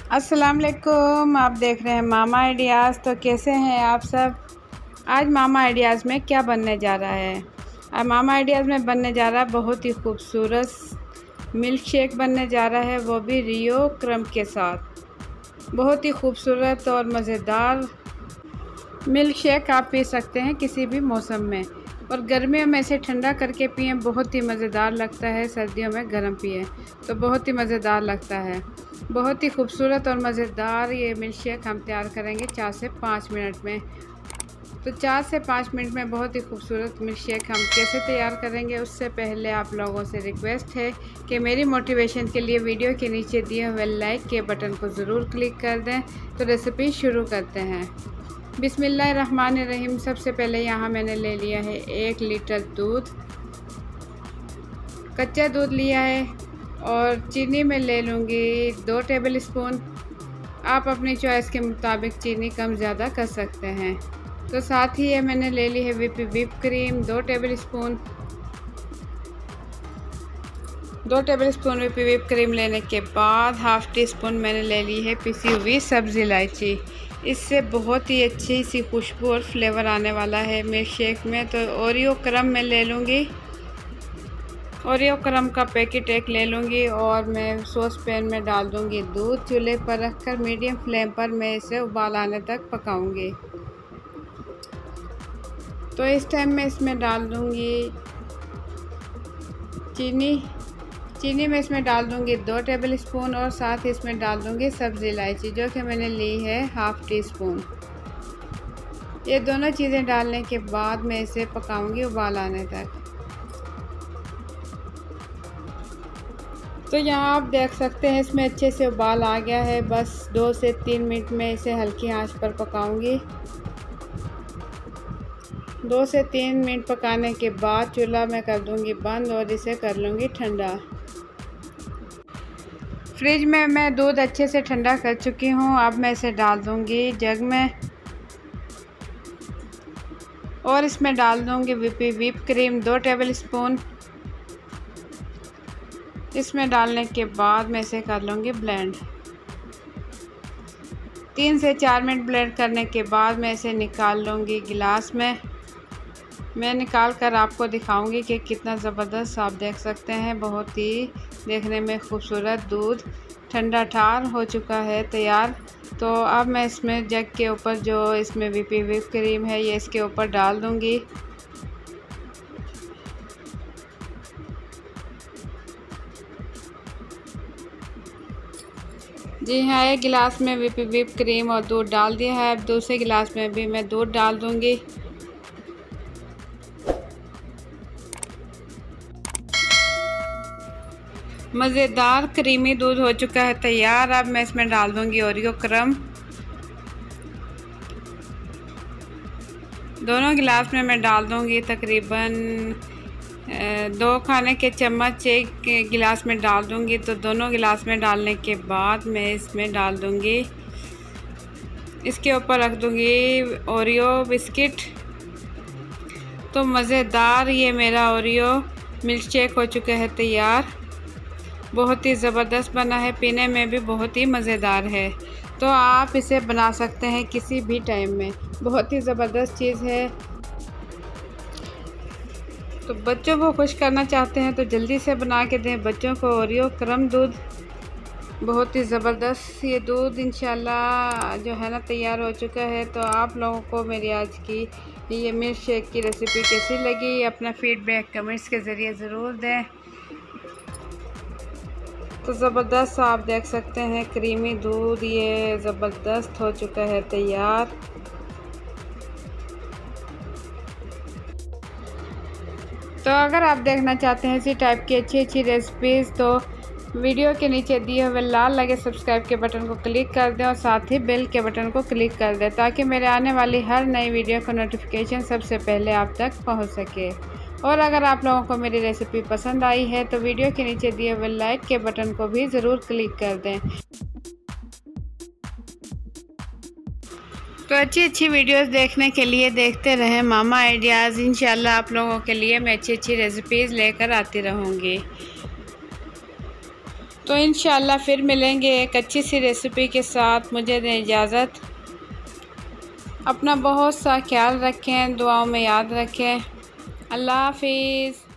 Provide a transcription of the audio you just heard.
अस्सलाम वालेकुम। आप देख रहे हैं मामा आइडियाज़। तो कैसे हैं आप सब। आज मामा आइडियाज़ में क्या बनने जा रहा है। अब मामा आइडियाज़ में बनने जा रहा है बहुत ही खूबसूरत मिल्क शेक बनने जा रहा है, वो भी रियो क्रम के साथ। बहुत ही खूबसूरत और मज़ेदार मिल्क शेक आप पी सकते हैं किसी भी मौसम में, और गर्मियों में इसे ठंडा करके पिए, बहुत ही मज़ेदार लगता है। सर्दियों में गर्म पिए तो बहुत ही मज़ेदार लगता है। बहुत ही खूबसूरत और मज़ेदार ये मिल्क शेक हम तैयार करेंगे 4 से 5 मिनट में। तो 4 से 5 मिनट में बहुत ही खूबसूरत मिल्क शेक हम कैसे तैयार करेंगे, उससे पहले आप लोगों से रिक्वेस्ट है कि मेरी मोटिवेशन के लिए वीडियो के नीचे दिए हुए लाइक के बटन को ज़रूर क्लिक कर दें। तो रेसिपी शुरू करते हैं। बिस्मिल्लाहिर्रहमानिर्रहीम। सबसे पहले यहाँ मैंने ले लिया है 1 लीटर दूध, कच्चा दूध लिया है, और चीनी में ले लूँगी 2 टेबल स्पून। आप अपनी चॉइस के मुताबिक चीनी कम ज़्यादा कर सकते हैं। तो साथ ही ये मैंने ले ली है whip cream 2 table spoon. 2 table spoon whip cream लेने के बाद हाफ़ टी स्पून मैंने ले ली है पिसी हुई सब्ज़ी इलायची। इससे बहुत ही अच्छी सी खुशबू और फ्लेवर आने वाला है मिल्क शेक में। तो ओरियो क्रम में ले लूँगी, ओरियो क्रम का पैकेट 1 ले लूँगी, और मैं सॉस पैन में डाल दूँगी दूध। चूल्हे पर रखकर मीडियम फ्लेम पर मैं इसे उबाल आने तक पकाऊँगी। तो इस टाइम मैं इसमें डाल दूँगी चीनी में इसमें डाल दूँगी 2 टेबल स्पून, और साथ ही इसमें डाल दूँगी सब्ज़ी इलायची जो कि मैंने ली है हाफ़ टी स्पून। ये दोनों चीज़ें डालने के बाद मैं इसे पकाऊँगी उबाल आने तक। तो यहाँ आप देख सकते हैं इसमें अच्छे से उबाल आ गया है। बस 2 से 3 मिनट में इसे हल्की आंच पर पकाऊंगी। 2 से 3 मिनट पकाने के बाद चूल्हा मैं कर दूंगी बंद और इसे कर लूँगी ठंडा। फ्रिज में मैं दूध अच्छे से ठंडा कर चुकी हूँ। अब मैं इसे डाल दूँगी जग में, और इसमें डाल दूँगी व्हिप क्रीम 2 टेबल स्पून। इसमें डालने के बाद मैं इसे कर लूँगी ब्लेंड। 3 से 4 मिनट ब्लेंड करने के बाद मैं इसे निकाल लूँगी गिलास में। मैं निकाल कर आपको दिखाऊंगी कि कितना ज़बरदस्त आप देख सकते हैं। बहुत ही देखने में खूबसूरत दूध ठंडा ठार हो चुका है तैयार। तो अब मैं इसमें जग के ऊपर जो इसमें व्हिप क्रीम है ये इसके ऊपर डाल दूँगी। जी हाँ, एक गिलास में व्हिप क्रीम और दूध डाल दिया है। अब दूसरे गिलास में भी मैं दूध डाल दूँगी। मज़ेदार क्रीमी दूध हो चुका है तैयार। अब मैं इसमें डाल दूँगी ओरियो क्रम। दोनों गिलास में मैं डाल दूँगी तकरीबन 2 खाने के चम्मच एक गिलास में डाल दूँगी। तो दोनों गिलास में डालने के बाद मैं इसमें डाल दूँगी, इसके ऊपर रख दूँगी ओरियो बिस्किट। तो मज़ेदार ये मेरा ओरियो मिल्क शेक हो चुका है तैयार। बहुत ही ज़बरदस्त बना है, पीने में भी बहुत ही मज़ेदार है। तो आप इसे बना सकते हैं किसी भी टाइम में, बहुत ही ज़बरदस्त चीज़ है। तो बच्चों को खुश करना चाहते हैं तो जल्दी से बना के दें बच्चों को ओरियो क्रम दूध। बहुत ही ज़बरदस्त ये दूध इंशाल्लाह जो है ना तैयार हो चुका है। तो आप लोगों को मेरी आज की ये मिल्क शेक की रेसिपी कैसी लगी, अपना फीडबैक कमेंट्स के ज़रिए ज़रूर दें। तो ज़बरदस्त आप देख सकते हैं क्रीमी दूध ये ज़बरदस्त हो चुका है तैयार। तो अगर आप देखना चाहते हैं इसी टाइप की अच्छी रेसिपीज़ तो वीडियो के नीचे दिए हुए लाल लगे सब्सक्राइब के बटन को क्लिक कर दें, और साथ ही बेल के बटन को क्लिक कर दें ताकि मेरे आने वाली हर नई वीडियो का नोटिफिकेशन सबसे पहले आप तक पहुंच सके। और अगर आप लोगों को मेरी रेसिपी पसंद आई है तो वीडियो के नीचे दिए हुए लाइक के बटन को भी ज़रूर क्लिक कर दें। तो अच्छी वीडियोस देखने के लिए देखते रहें मामा आइडियाज़। इंशाल्लाह आप लोगों के लिए मैं अच्छी रेसिपीज़ लेकर आती रहूँगी। तो इंशाअल्लाह फिर मिलेंगे एक अच्छी सी रेसिपी के साथ। मुझे दें इजाज़त। अपना बहुत सा ख्याल रखें, दुआओं में याद रखें। अल्लाह हाफिज़।